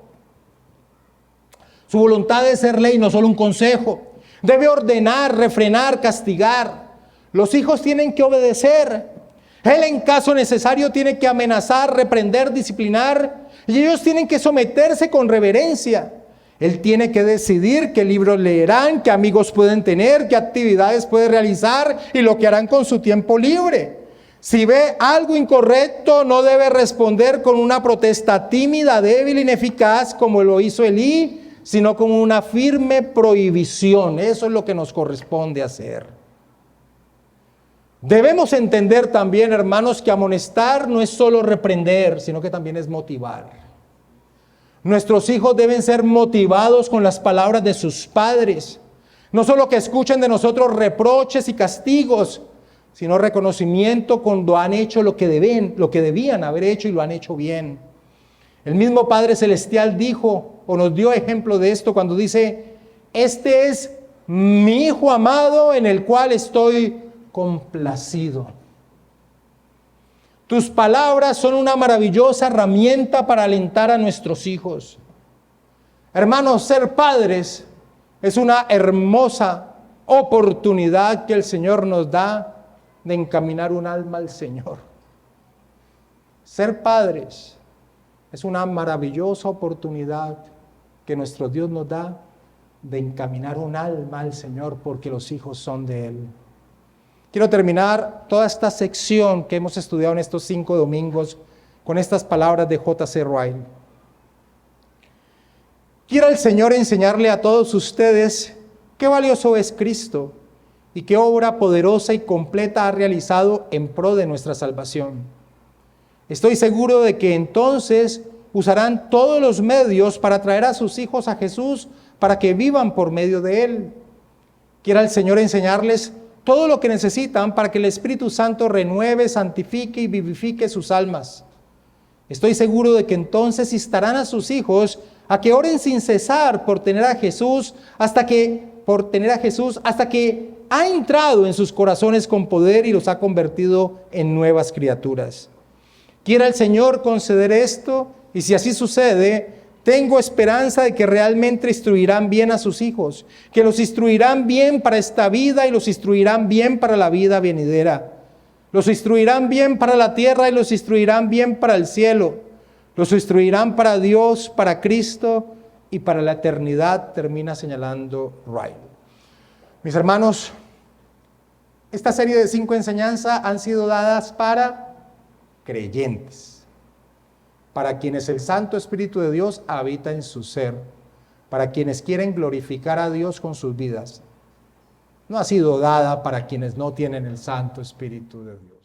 Su voluntad debe ser ley, no solo un consejo. Debe ordenar, refrenar, castigar. Los hijos tienen que obedecer. Él en caso necesario tiene que amenazar, reprender, disciplinar, y ellos tienen que someterse con reverencia. Él tiene que decidir qué libros leerán, qué amigos pueden tener, qué actividades pueden realizar y lo que harán con su tiempo libre. Si ve algo incorrecto, no debe responder con una protesta tímida, débil, ineficaz, como lo hizo Elí, sino con una firme prohibición. Eso es lo que nos corresponde hacer. Debemos entender también, hermanos, que amonestar no es solo reprender, sino que también es motivar. Nuestros hijos deben ser motivados con las palabras de sus padres. No solo que escuchen de nosotros reproches y castigos, sino reconocimiento cuando han hecho lo que debían haber hecho y lo han hecho bien. El mismo Padre Celestial dijo o nos dio ejemplo de esto cuando dice: este es mi Hijo amado en el cual estoy complacido. Tus palabras son una maravillosa herramienta para alentar a nuestros hijos. Hermanos, ser padres es una hermosa oportunidad que el Señor nos da de encaminar un alma al Señor. Ser padres es una maravillosa oportunidad que nuestro Dios nos da de encaminar un alma al Señor, porque los hijos son de Él. Quiero terminar toda esta sección que hemos estudiado en estos 5 domingos con estas palabras de J.C. Ryle. Quiera el Señor enseñarle a todos ustedes qué valioso es Cristo y qué obra poderosa y completa ha realizado en pro de nuestra salvación. Estoy seguro de que entonces usarán todos los medios para traer a sus hijos a Jesús para que vivan por medio de Él. Quiera el Señor enseñarles todo lo que necesitan para que el Espíritu Santo renueve, santifique y vivifique sus almas. Estoy seguro de que entonces instarán a sus hijos a que oren sin cesar por tener a Jesús hasta que ha entrado en sus corazones con poder y los ha convertido en nuevas criaturas. Quiera el Señor conceder esto, y si así sucede, tengo esperanza de que realmente instruirán bien a sus hijos, que los instruirán bien para esta vida y los instruirán bien para la vida venidera. Los instruirán bien para la tierra y los instruirán bien para el cielo. Los instruirán para Dios, para Cristo y para la eternidad, termina señalando Ryle. Mis hermanos, esta serie de 5 enseñanzas han sido dadas para creyentes, para quienes el Santo Espíritu de Dios habita en su ser, para quienes quieren glorificar a Dios con sus vidas. No ha sido dada para quienes no tienen el Santo Espíritu de Dios.